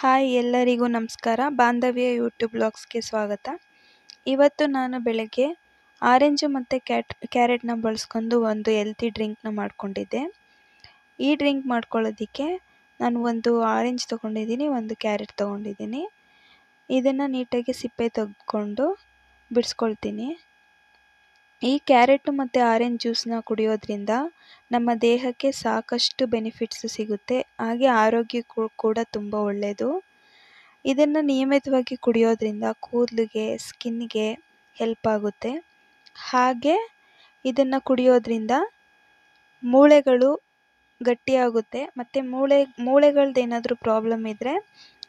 Hi ಎಲ್ಲರಿಗೂ ನಮಸ್ಕಾರ. ಬಾಂಧವ್ಯ ಯೂಟ್ಯೂಬ್ ಬ್ಲಾಗ್ಸ್ಗೆ ಸ್ವಾಗತ. ಇವತ್ತು ನಾನು ಬೆಳಗ್ಗೆ ಆರೆಂಜು ಮತ್ತು ಕ್ಯಾರೆಟ್ನ ಬಳಸ್ಕೊಂಡು ಒಂದು ಹೆಲ್ತಿ ಡ್ರಿಂಕ್ನ ಮಾಡ್ಕೊಂಡಿದ್ದೆ. ಈ ಡ್ರಿಂಕ್ ಮಾಡ್ಕೊಳ್ಳೋದಕ್ಕೆ ನಾನು ಒಂದು ಆರೆಂಜ್ ತೊಗೊಂಡಿದ್ದೀನಿ, ಒಂದು ಕ್ಯಾರೆಟ್ ತೊಗೊಂಡಿದ್ದೀನಿ. ಇದನ್ನು ನೀಟಾಗಿ ಸಿಪ್ಪೆ ತೆಗೆದುಕೊಂಡು ಬಿಡಿಸ್ಕೊಳ್ತೀನಿ. ಈ ಕ್ಯಾರೆಟು ಮತ್ತು ಆರೆಂಜ್ ಜ್ಯೂಸನ್ನ ಕುಡಿಯೋದ್ರಿಂದ ನಮ್ಮ ದೇಹಕ್ಕೆ ಸಾಕಷ್ಟು ಬೆನಿಫಿಟ್ಸ್ ಸಿಗುತ್ತೆ, ಹಾಗೆ ಆರೋಗ್ಯಕ್ಕೂ ಕೂಡ ತುಂಬ ಒಳ್ಳೆಯದು. ಇದನ್ನು ನಿಯಮಿತವಾಗಿ ಕುಡಿಯೋದ್ರಿಂದ ಕೂದಲಿಗೆ, ಸ್ಕಿನ್ಗೆ ಹೆಲ್ಪ್ ಆಗುತ್ತೆ. ಹಾಗೆ ಇದನ್ನು ಕುಡಿಯೋದ್ರಿಂದ ಮೂಳೆಗಳು ಗಟ್ಟಿಯಾಗುತ್ತೆ ಮತ್ತು ಮೂಳೆಗಳ್ದೇನಾದರೂ ಪ್ರಾಬ್ಲಮ್ ಇದ್ದರೆ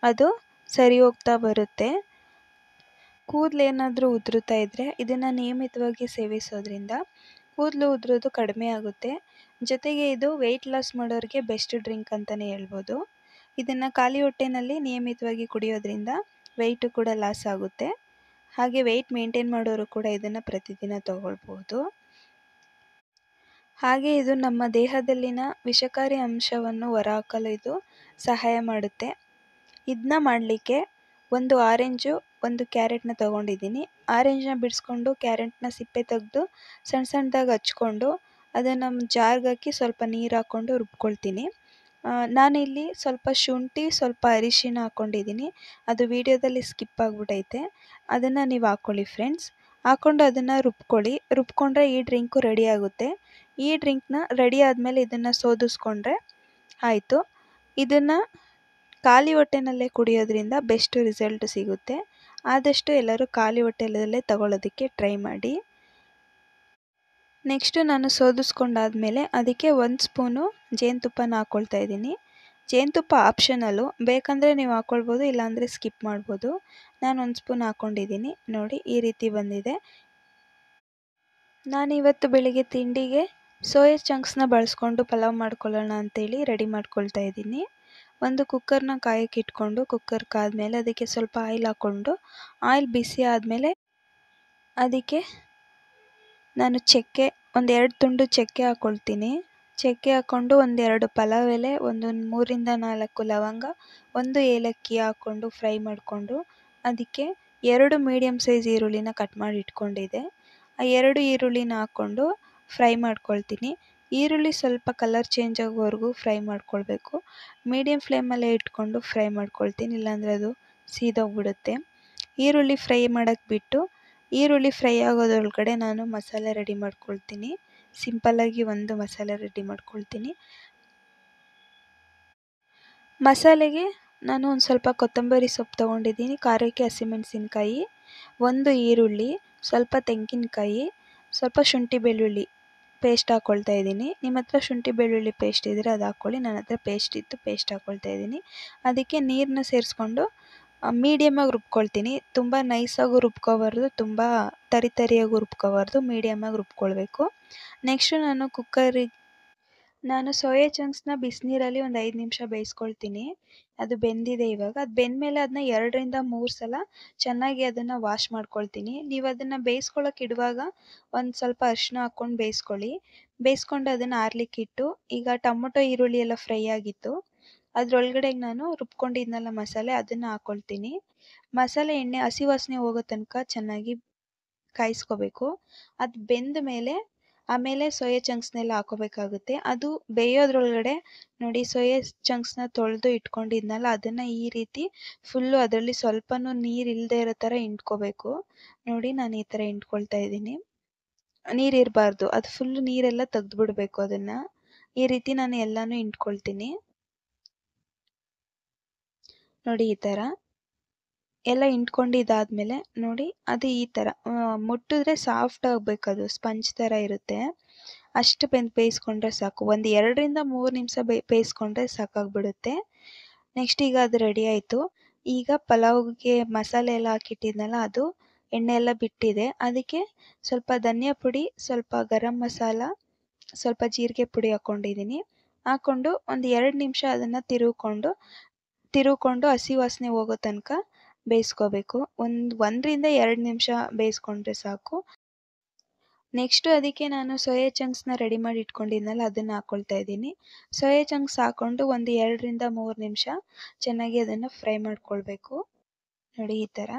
ಅದು ಸರಿ ಹೋಗ್ತಾ ಬರುತ್ತೆ. ಕೂದಲೇನಾದರೂ ಉದುರುತ್ತಾ ಇದ್ದರೆ ಇದನ್ನು ನಿಯಮಿತವಾಗಿ ಸೇವಿಸೋದ್ರಿಂದ ಕೂದಲು ಉದುರೋದು ಕಡಿಮೆ ಆಗುತ್ತೆ. ಜೊತೆಗೆ ಇದು ವೆಯ್ಟ್ ಲಾಸ್ ಮಾಡೋರಿಗೆ ಬೆಸ್ಟ್ ಡ್ರಿಂಕ್ ಅಂತಲೇ ಹೇಳ್ಬೋದು. ಇದನ್ನು ಖಾಲಿ ಹೊಟ್ಟೆನಲ್ಲಿ ನಿಯಮಿತವಾಗಿ ಕುಡಿಯೋದ್ರಿಂದ ವೆಯ್ಟು ಕೂಡ ಲಾಸ್ ಆಗುತ್ತೆ. ಹಾಗೆ ವೆಯ್ಟ್ ಮೇಂಟೈನ್ ಮಾಡೋರು ಕೂಡ ಇದನ್ನು ಪ್ರತಿದಿನ ತಗೊಳ್ಬೋದು. ಹಾಗೆ ಇದು ನಮ್ಮ ದೇಹದಲ್ಲಿನ ವಿಷಕಾರಿ ಅಂಶವನ್ನು ಹೊರಹಾಕಲು ಇದು ಸಹಾಯ ಮಾಡುತ್ತೆ. ಇದನ್ನ ಮಾಡಲಿಕ್ಕೆ ಒಂದು ಆರೆಂಜು, ಒಂದು ಕ್ಯಾರೆಟ್ನ ತೊಗೊಂಡಿದ್ದೀನಿ. ಆರೆಂಜನ್ನ ಬಿಡಿಸ್ಕೊಂಡು ಕ್ಯಾರೆಟ್ನ ಸಿಪ್ಪೆ ತೆಗೆದು ಸಣ್ಣ ಸಣ್ಣದಾಗಿ ಹಚ್ಕೊಂಡು ಅದನ್ನು ಜಾರ್ಗೆ ಹಾಕಿ ಸ್ವಲ್ಪ ನೀರು ಹಾಕ್ಕೊಂಡು ರುಬ್ಕೊಳ್ತೀನಿ. ನಾನಿಲ್ಲಿ ಸ್ವಲ್ಪ ಶುಂಠಿ, ಸ್ವಲ್ಪ ಅರಿಶಿನ ಹಾಕ್ಕೊಂಡಿದ್ದೀನಿ. ಅದು ವೀಡಿಯೋದಲ್ಲಿ ಸ್ಕಿಪ್ ಆಗಿಬಿಟ್ಟೈತೆ, ಅದನ್ನು ನೀವು ಹಾಕ್ಕೊಳ್ಳಿ ಫ್ರೆಂಡ್ಸ್. ಹಾಕ್ಕೊಂಡು ಅದನ್ನು ರುಬ್ಕೊಂಡ್ರೆ ಈ ಡ್ರಿಂಕು ರೆಡಿ ಆಗುತ್ತೆ. ಈ ಡ್ರಿಂಕ್ನ ರೆಡಿ ಆದಮೇಲೆ ಇದನ್ನು ಸೋದಿಸ್ಕೊಂಡ್ರೆ ಆಯಿತು. ಇದನ್ನು ಖಾಲಿ ಹೊಟ್ಟೆನಲ್ಲೇ ಕುಡಿಯೋದ್ರಿಂದ ಬೆಸ್ಟ್ ರಿಸಲ್ಟ್ ಸಿಗುತ್ತೆ. ಆದಷ್ಟು ಎಲ್ಲರೂ ಖಾಲಿ ಹೊಟ್ಟೆಯಲ್ಲೇ ತಗೊಳ್ಳೋದಕ್ಕೆ ಟ್ರೈ ಮಾಡಿ. ನೆಕ್ಸ್ಟು ನಾನು ಸೋದಿಸ್ಕೊಂಡಾದ್ಮೇಲೆ ಅದಕ್ಕೆ 1 ಸ್ಪೂನು ಜೇನುತುಪ್ಪನ ಹಾಕ್ಕೊಳ್ತಾ ಇದ್ದೀನಿ. ಜೇನುತುಪ್ಪ ಆಪ್ಷನಲ್ಲು, ಬೇಕಂದರೆ ನೀವು ಹಾಕ್ಕೊಳ್ಬೋದು, ಇಲ್ಲಾಂದರೆ ಸ್ಕಿಪ್ ಮಾಡ್ಬೋದು. ನಾನು 1 ಸ್ಪೂನ್ ಹಾಕ್ಕೊಂಡಿದ್ದೀನಿ. ನೋಡಿ ಈ ರೀತಿ ಬಂದಿದೆ. ನಾನಿವತ್ತು ಬೆಳಿಗ್ಗೆ ತಿಂಡಿಗೆ ಸೋಯಾ ಚಂಕ್ಸ್ನ ಬಳಸ್ಕೊಂಡು ಪಲಾವ್ ಮಾಡ್ಕೊಳ್ಳೋಣ ಅಂತೇಳಿ ರೆಡಿ ಮಾಡ್ಕೊಳ್ತಾ ಇದ್ದೀನಿ. ಒಂದು ಕುಕ್ಕರ್ನ ಕಾಯಕ್ಕೆ ಇಟ್ಕೊಂಡು, ಕುಕ್ಕರ್ ಕಾದ್ಮೇಲೆ ಅದಕ್ಕೆ ಸ್ವಲ್ಪ ಆಯಿಲ್ ಹಾಕ್ಕೊಂಡು, ಆಯಿಲ್ ಬಿಸಿ ಆದಮೇಲೆ ಅದಕ್ಕೆ ನಾನು ಚಕ್ಕೆ, ಒಂದು 2 ತುಂಡು ಚಕ್ಕೆ ಹಾಕ್ಕೊಳ್ತೀನಿ. ಚಕ್ಕೆ ಹಾಕ್ಕೊಂಡು 1 2 ಪಲಾವ್ ಎಲೆ, ಒಂದು 3 ರಿಂದ 4 ಲವಂಗ, 1 ಏಲಕ್ಕಿ ಹಾಕ್ಕೊಂಡು ಫ್ರೈ ಮಾಡಿಕೊಂಡು, ಅದಕ್ಕೆ 2 ಮೀಡಿಯಮ್ ಸೈಜ್ ಈರುಳ್ಳಿನ ಕಟ್ ಮಾಡಿ ಇಟ್ಕೊಂಡಿದ್ದೆ. ಆ 2 ಈರುಳ್ಳಿನ ಹಾಕ್ಕೊಂಡು ಫ್ರೈ ಮಾಡ್ಕೊಳ್ತೀನಿ. ಈರುಳ್ಳಿ ಸ್ವಲ್ಪ ಕಲರ್ ಚೇಂಜ್ ಆಗೋವರೆಗೂ ಫ್ರೈ ಮಾಡ್ಕೊಳ್ಬೇಕು. ಮೀಡಿಯಮ್ ಫ್ಲೇಮಲ್ಲೇ ಇಟ್ಕೊಂಡು ಫ್ರೈ ಮಾಡ್ಕೊಳ್ತೀನಿ, ಇಲ್ಲಾಂದರೆ ಅದು ಸೀದೋಗ್ಬಿಡುತ್ತೆ. ಈರುಳ್ಳಿ ಫ್ರೈ ಮಾಡೋಕ್ಕೆ ಬಿಟ್ಟು, ಈರುಳ್ಳಿ ಫ್ರೈ ಆಗೋದ್ರೊಳಗಡೆ ನಾನು ಮಸಾಲೆ ರೆಡಿ ಮಾಡ್ಕೊಳ್ತೀನಿ. ಸಿಂಪಲ್ಲಾಗಿ ಒಂದು ಮಸಾಲೆ ರೆಡಿ ಮಾಡ್ಕೊಳ್ತೀನಿ. ಮಸಾಲೆಗೆ ನಾನು ಒಂದು ಸ್ವಲ್ಪ ಕೊತ್ತಂಬರಿ ಸೊಪ್ಪು ತೊಗೊಂಡಿದ್ದೀನಿ, ಖಾರಕ್ಕೆ ಹಸಿಮೆಣಸಿನ್ಕಾಯಿ, 1 ಈರುಳ್ಳಿ, ಸ್ವಲ್ಪ ತೆಂಗಿನಕಾಯಿ, ಸ್ವಲ್ಪ ಶುಂಠಿ ಬೆಳ್ಳುಳ್ಳಿ ಪೇಸ್ಟ್ ಹಾಕ್ಕೊಳ್ತಾ ಇದ್ದೀನಿ. ನಿಮ್ಮ ಹತ್ರ ಶುಂಠಿ ಬೆಳ್ಳುಳ್ಳಿ ಪೇಸ್ಟ್ ಇದ್ದರೆ ಅದು ಹಾಕ್ಕೊಳ್ಳಿ. ನನ್ನ ಹತ್ರ ಪೇಸ್ಟ್ ಇತ್ತು, ಪೇಸ್ಟ್ ಹಾಕ್ಕೊಳ್ತಾ ಇದ್ದೀನಿ. ಅದಕ್ಕೆ ನೀರನ್ನ ಸೇರಿಸ್ಕೊಂಡು ಮೀಡಿಯಮಾಗಿ ರುಬ್ಕೊಳ್ತೀನಿ. ತುಂಬ ನೈಸಾಗೂ ರುಬ್ಕೋಬಾರ್ದು, ತುಂಬ ತರಿಯಾಗೂ ರುಬ್ಕೋಬಾರ್ದು, ಮೀಡಿಯಮಾಗಿ ರುಬ್ಕೊಳ್ಬೇಕು. ನೆಕ್ಸ್ಟು ನಾನು ಸೋಯಾ ಚಂಕ್ಸ್ನ ಬಿಸಿನೀರಲ್ಲಿ ಒಂದು 5 ನಿಮಿಷ ಬೇಯಿಸ್ಕೊಳ್ತೀನಿ. ಅದು ಬೆಂದಿದೆ ಇವಾಗ. ಅದು ಬೆಂದಮೇಲೆ ಅದನ್ನ 2 ರಿಂದ 3 ಸಲ ಚೆನ್ನಾಗಿ ಅದನ್ನು ವಾಶ್ ಮಾಡ್ಕೊಳ್ತೀನಿ. ನೀವು ಅದನ್ನು ಬೇಯಿಸ್ಕೊಳ್ಳೋಕೆ ಇಡುವಾಗ ಒಂದು ಸ್ವಲ್ಪ ಅರಿಶಿನ ಹಾಕ್ಕೊಂಡು ಬೇಯಿಸ್ಕೊಳ್ಳಿ. ಬೇಯಿಸ್ಕೊಂಡು ಅದನ್ನು ಆರಲಿಕ್ಕಿಟ್ಟು, ಈಗ ಟೊಮೊಟೊ ಈರುಳ್ಳಿ ಎಲ್ಲ ಫ್ರೈ ಆಗಿತ್ತು, ಅದರೊಳಗಡೆ ನಾನು ರುಬ್ಕೊಂಡಿದ್ನಲ್ಲ ಮಸಾಲೆ, ಅದನ್ನು ಹಾಕ್ಕೊಳ್ತೀನಿ. ಮಸಾಲೆ ಎಣ್ಣೆ ಹಸಿ ವಾಸನೆ ಹೋಗೋ ತನಕ ಚೆನ್ನಾಗಿ ಕಾಯಿಸ್ಕೋಬೇಕು. ಅದು ಬೆಂದ ಮೇಲೆ ಆಮೇಲೆ ಸೋಯಾ ಚಂಕ್ಸ್ನೆಲ್ಲ ಹಾಕೋಬೇಕಾಗುತ್ತೆ. ಅದು ಬೇಯೋದ್ರೊಳಗಡೆ ನೋಡಿ, ಸೋಯಾ ಚಂಕ್ಸ್ನ ತೊಳೆದು ಇಟ್ಕೊಂಡಿದ್ನಲ್ಲ, ಅದನ್ನು ಈ ರೀತಿ ಫುಲ್ಲು ಅದರಲ್ಲಿ ಸ್ವಲ್ಪನೂ ನೀರು ಇಲ್ಲದೆ ಇರೋ ಥರ ಹಿಂಡ್ಕೋಬೇಕು. ನೋಡಿ ನಾನು ಈ ಥರ ಹಿಂಡ್ಕೊಳ್ತಾ ಇದ್ದೀನಿ. ನೀರಿರಬಾರ್ದು, ಅದು ಫುಲ್ಲು ನೀರೆಲ್ಲ ತೆಗೆದುಬಿಡ್ಬೇಕು. ಅದನ್ನು ಈ ರೀತಿ ನಾನು ಎಲ್ಲನೂ ಹಿಂಡ್ಕೊಳ್ತೀನಿ. ನೋಡಿ ಈ ಥರ ಎಲ್ಲ ಹಿಂಡ್ಕೊಂಡಿದ್ದಾದಮೇಲೆ ನೋಡಿ, ಅದು ಈ ಥರ ಮುಟ್ಟಿದ್ರೆ ಸಾಫ್ಟ್ ಆಗಬೇಕದು, ಸ್ಪಂಜ್ ಥರ ಇರುತ್ತೆ. ಅಷ್ಟು ಬೇಯಿಸ್ಕೊಂಡ್ರೆ ಸಾಕು. ಒಂದು 2 ರಿಂದ 3 ನಿಮಿಷ ಬೇಯಿಸ್ಕೊಂಡ್ರೆ ಸಾಕಾಗ್ಬಿಡುತ್ತೆ. ನೆಕ್ಸ್ಟ್ ಈಗ ಅದು ರೆಡಿ ಆಯಿತು. ಈಗ ಪಲಾವ್ಗೆ ಮಸಾಲೆ ಎಲ್ಲ ಹಾಕಿಟ್ಟಿದ್ನಲ್ಲ, ಅದು ಎಣ್ಣೆ ಎಲ್ಲ ಬಿಟ್ಟಿದೆ. ಅದಕ್ಕೆ ಸ್ವಲ್ಪ ಧನಿಯಾ ಪುಡಿ, ಸ್ವಲ್ಪ ಗರಂ ಮಸಾಲ, ಸ್ವಲ್ಪ ಜೀರಿಗೆ ಪುಡಿ ಹಾಕ್ಕೊಂಡಿದ್ದೀನಿ. ಹಾಕ್ಕೊಂಡು ಒಂದು 2 ನಿಮಿಷ ಅದನ್ನು ತಿರುವ್ಕೊಂಡು ಹಸಿ ವಾಸನೆ ಹೋಗೋ ತನಕ ಬೇಯಿಸ್ಕೋಬೇಕು. 1 ರಿಂದ 2 ನಿಮಿಷ ಬೇಯಿಸ್ಕೊಂಡ್ರೆ ಸಾಕು. ನೆಕ್ಸ್ಟು ಅದಕ್ಕೆ ನಾನು ಸೋಯಾ ಚಂಕ್ಸ್ನ ರೆಡಿ ಮಾಡಿ ಇಟ್ಕೊಂಡಿದ್ನಲ್ಲ ಅದನ್ನು ಹಾಕ್ಕೊಳ್ತಾ ಇದ್ದೀನಿ. ಸೋಯಾ ಚಂಕ್ಸ್ ಹಾಕ್ಕೊಂಡು ಒಂದು 2-3 ನಿಮಿಷ ಚೆನ್ನಾಗಿ ಅದನ್ನು ಫ್ರೈ ಮಾಡ್ಕೊಳ್ಬೇಕು. ನೋಡಿ ಈ ಥರ.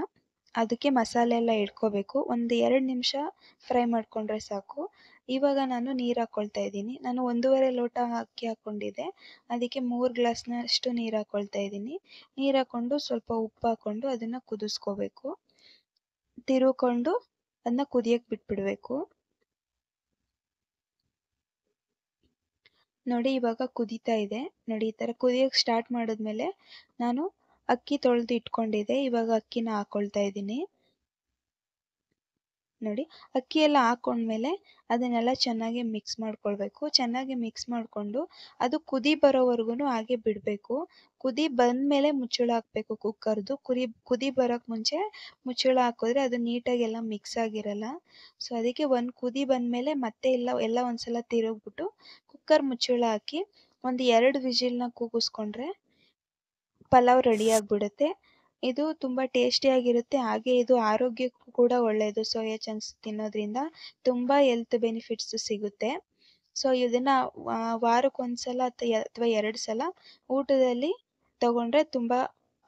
ಅದಕ್ಕೆ ಮಸಾಲೆ ಎಲ್ಲ ಹಿಡ್ಕೋಬೇಕು. ಒಂದು 2 ನಿಮಿಷ ಫ್ರೈ ಮಾಡಿಕೊಂಡ್ರೆ ಸಾಕು. ಇವಾಗ ನಾನು ನೀರು ಹಾಕ್ಕೊಳ್ತಾ ಇದ್ದೀನಿ. ನಾನು 1.5 ಲೋಟ ಅಕ್ಕಿ ಹಾಕ್ಕೊಂಡಿದ್ದೆ. ಅದಕ್ಕೆ 3 ಗ್ಲಾಸ್‌ನಷ್ಟು ನೀರು ಹಾಕ್ಕೊಳ್ತಾ ಇದ್ದೀನಿ. ನೀರು ಹಾಕ್ಕೊಂಡು ಸ್ವಲ್ಪ ಉಪ್ಪು ಹಾಕ್ಕೊಂಡು ಅದನ್ನು ಕುದಿಸ್ಕೋಬೇಕು. ತಿರುವ್ಕೊಂಡು ಅದನ್ನ ಕುದಿಯಕ್ಕೆ ಬಿಟ್ಬಿಡಬೇಕು. ನೋಡಿ ಇವಾಗ ಕುದೀತಾ ಇದೆ. ನೋಡಿ ಈ ಥರ ಕುದಿಯೋಕ್ಕೆ ಸ್ಟಾರ್ಟ್ ಮಾಡಿದ್ಮೇಲೆ ನಾನು ಅಕ್ಕಿ ತೊಳೆದು ಇಟ್ಕೊಂಡಿದ್ದೆ. ಇವಾಗ ಅಕ್ಕಿನ ಹಾಕ್ಕೊಳ್ತಾ ಇದ್ದೀನಿ. ನೋಡಿ ಅಕ್ಕಿ ಎಲ್ಲ ಹಾಕ್ಕೊಂಡ್ಮೇಲೆ ಅದನ್ನೆಲ್ಲ ಚೆನ್ನಾಗಿ ಮಿಕ್ಸ್ ಮಾಡ್ಕೊಳ್ಬೇಕು. ಚೆನ್ನಾಗಿ ಮಿಕ್ಸ್ ಮಾಡಿಕೊಂಡು ಅದು ಕುದಿ ಬರೋವರೆಗೂ ಹಾಗೆ ಬಿಡಬೇಕು. ಕುದಿ ಬಂದಮೇಲೆ ಮುಚ್ಚಳ ಹಾಕಬೇಕು ಕುಕ್ಕರ್ದು. ಕುದಿ ಬರೋಕ್ಕೆ ಮುಂಚೆ ಮುಚ್ಚಳ ಹಾಕಿದ್ರೆ ಅದು ನೀಟಾಗಿ ಎಲ್ಲ ಮಿಕ್ಸ್ ಆಗಿರಲ್ಲ. ಸೊ ಅದಕ್ಕೆ ಒಂದು ಕುದಿ ಬಂದಮೇಲೆ ಮತ್ತೆ ಎಲ್ಲ ಒಂದು ಸಲ ತಿರುಗ್ಬಿಟ್ಟು ಕುಕ್ಕರ್ ಮುಚ್ಚಳ ಹಾಕಿ ಒಂದು 2 ವಿಸಿಲ್ನ ಕೂಗಿಸ್ಕೊಂಡ್ರೆ ಪಲಾವ್ ರೆಡಿ ಆಗಿಬಿಡುತ್ತೆ. ಇದು ತುಂಬ ಟೇಸ್ಟಿಯಾಗಿರುತ್ತೆ. ಹಾಗೆ ಇದು ಆರೋಗ್ಯಕ್ಕೂ ಕೂಡ ಒಳ್ಳೆಯದು. ಸೋಯಾ ಚಂಕ್ಸ್ ತಿನ್ನೋದ್ರಿಂದ ತುಂಬ ಹೆಲ್ತ್ ಬೆನಿಫಿಟ್ಸ್ ಸಿಗುತ್ತೆ. ಸೊ ಇದನ್ನು ವಾರಕ್ಕೊಂದು ಸಲ ಅಥವಾ 2 ಸಲ ಊಟದಲ್ಲಿ ತಗೊಂಡ್ರೆ ತುಂಬ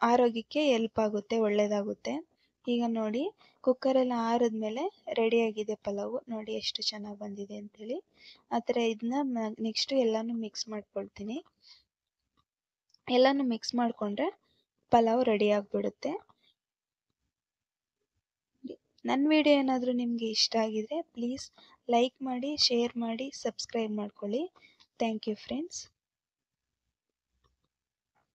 ಆರೋಗ್ಯಕ್ಕೆ ಹೆಲ್ಪ್ ಆಗುತ್ತೆ, ಒಳ್ಳೆಯದಾಗುತ್ತೆ. ಈಗ ನೋಡಿ ಕುಕ್ಕರೆಲ್ಲ ಆರಿದ್ಮೇಲೆ ರೆಡಿಯಾಗಿದೆ ಪಲಾವು. ನೋಡಿ ಎಷ್ಟು ಚೆನ್ನಾಗಿ ಬಂದಿದೆ ಅಂತೇಳಿ. ಆ ಥರ ಇದನ್ನ ನೆಕ್ಸ್ಟು ಎಲ್ಲನೂ ಮಿಕ್ಸ್ ಮಾಡ್ಕೊಳ್ತೀನಿ. ಎಲ್ಲನೂ ಮಿಕ್ಸ್ ಮಾಡಿಕೊಂಡ್ರೆ ಪಲಾವ್ ರೆಡಿ ಆಗಿಬಿಡುತ್ತೆ. ನನ್ನ ವಿಡಿಯೋ ಏನಾದರೂ ನಿಮಗೆ ಇಷ್ಟ ಆಗಿದರೆ ಪ್ಲೀಸ್ ಲೈಕ್ ಮಾಡಿ, ಶೇರ್ ಮಾಡಿ, ಸಬ್ಸ್ಕ್ರೈಬ್ ಮಾಡ್ಕೊಳ್ಳಿ. Thank you friends.